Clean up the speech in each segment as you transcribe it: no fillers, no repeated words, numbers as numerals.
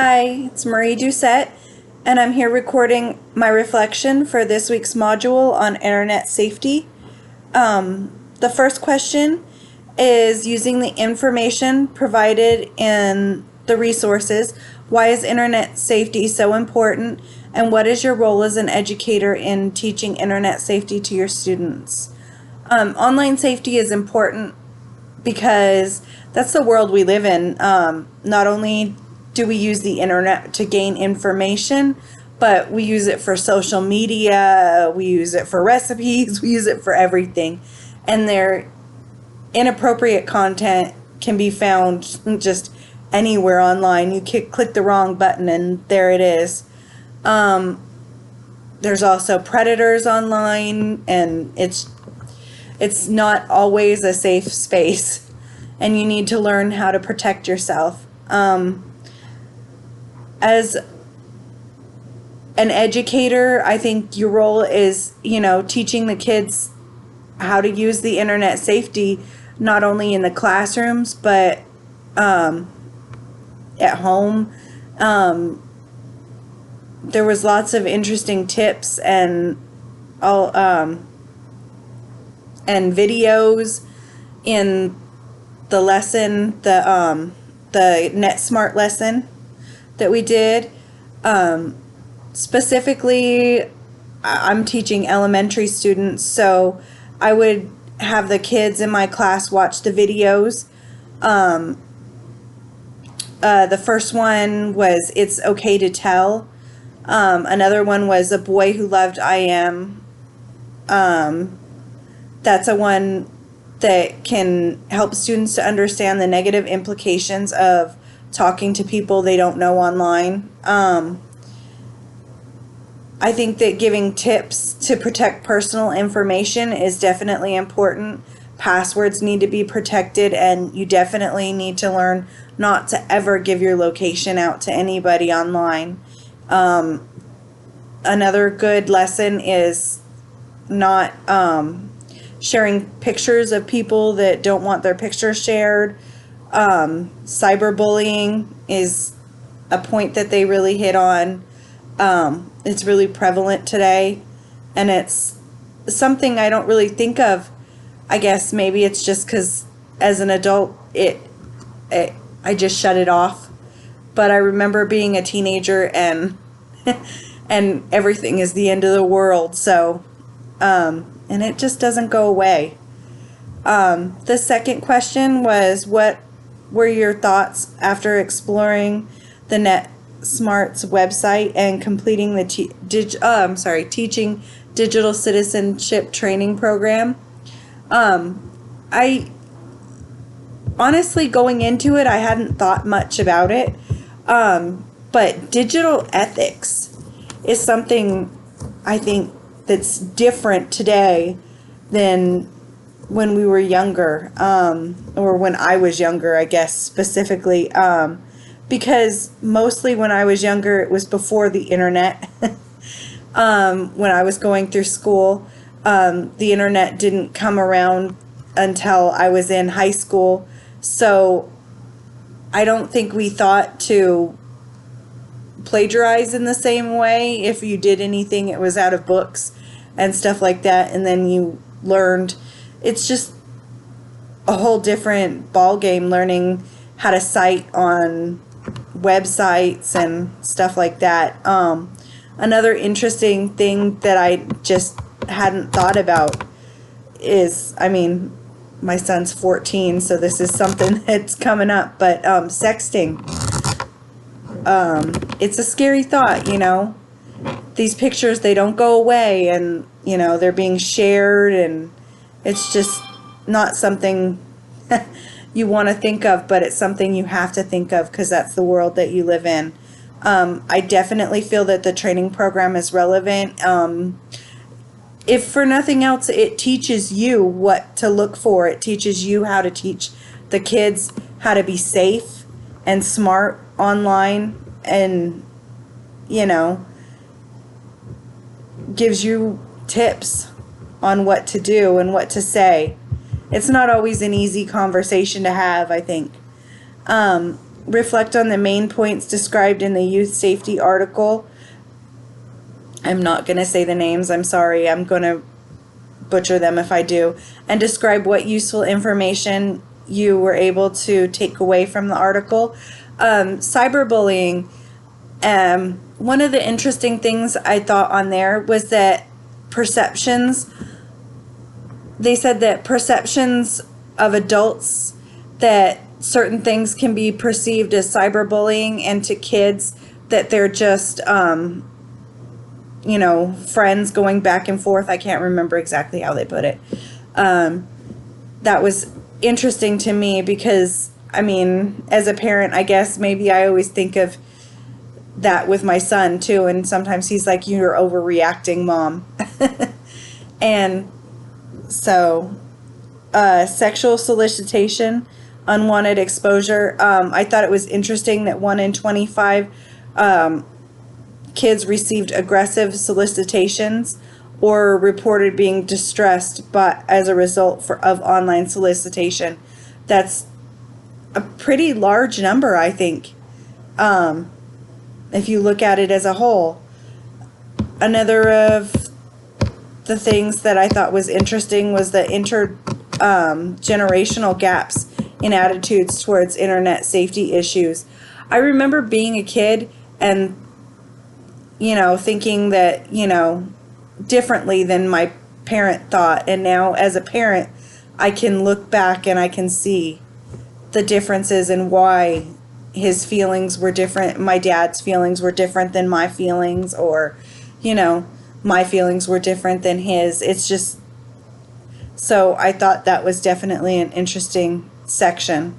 Hi, it's Marie Doucette, and I'm here recording my reflection for this week's module on internet safety. The first question is using the information provided in the resources. Why is internet safety so important, and what is your role as an educator in teaching internet safety to your students? Online safety is important because that's the world we live in. Not only do we use the internet to gain information, but we use it for social media, we use it for recipes, we use it for everything. And their inappropriate content can be found just anywhere online. You click the wrong button and there it is. There's also predators online, and it's not always a safe space, and you need to learn how to protect yourself. As an educator, I think your role is, teaching the kids how to use the internet safety, not only in the classrooms, but at home. There was lots of interesting tips and videos in the lesson, the NetSmart lesson that we did. Specifically, I'm teaching elementary students, so I would have the kids in my class watch the videos. The first one was It's Okay to Tell. Another one was A Boy Who Loved I Am. That's a one that can help students to understand the negative implications of talking to people they don't know online. I think that giving tips to protect personal information is definitely important. Passwords need to be protected, and you definitely need to learn not to ever give your location out to anybody online. Another good lesson is not sharing pictures of people that don't want their pictures shared. Cyberbullying is a point that they really hit on. It's really prevalent today, and it's something I don't really think of. I guess maybe it's just because as an adult, I just shut it off. But I remember being a teenager and and everything is the end of the world. So, and it just doesn't go away. The second question was, what were your thoughts after exploring the NetSmart's website and completing the teaching digital citizenship training program? I honestly, going into it, I hadn't thought much about it. But digital ethics is something I think that's different today than when we were younger, or when I was younger, I guess, specifically, because mostly when I was younger, it was before the internet. When I was going through school, the internet didn't come around until I was in high school, so I don't think we thought to plagiarize in the same way. If you did anything, it was out of books and stuff like that, and then you learned. It's just a whole different ball game, learning how to cite on websites and stuff like that. Another interesting thing that I just hadn't thought about is, my son's 14, so this is something that's coming up, but sexting. It's a scary thought, These pictures, they don't go away, and, they're being shared, and it's just not something you want to think of, but it's something you have to think of because that's the world that you live in. I definitely feel that the training program is relevant. If for nothing else, it teaches you what to look for. It teaches you how to teach the kids how to be safe and smart online, and, gives you tips on what to do and what to say. It's not always an easy conversation to have, I think. reflect on the main points described in the youth safety article. I'm not going to say the names. I'm sorry. I'm going to butcher them if I do. And describe what useful information you were able to take away from the article. Cyberbullying. One of the interesting things I thought on there was that they said that perceptions of adults, that certain things can be perceived as cyberbullying, and to kids that they're just, friends going back and forth. I can't remember exactly how they put it. That was interesting to me because, as a parent, I guess maybe I always think of that with my son too, and sometimes he's like, "You're overreacting, Mom." And so, sexual solicitation, unwanted exposure. I thought it was interesting that 1 in 25 kids received aggressive solicitations or reported being distressed as a result of online solicitation. That's a pretty large number, I think, if you look at it as a whole. Another of the things that I thought was interesting was the generational gaps in attitudes towards internet safety issues. I remember being a kid and, thinking that, differently than my parent thought. And now as a parent, I can look back and I can see the differences and why his feelings were different. My dad's feelings were different than my feelings, or, my feelings were different than his. It's just, so I thought that was definitely an interesting section.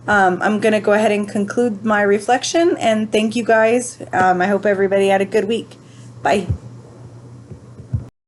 I'm going to go ahead and conclude my reflection, and thank you guys. I hope everybody had a good week. Bye.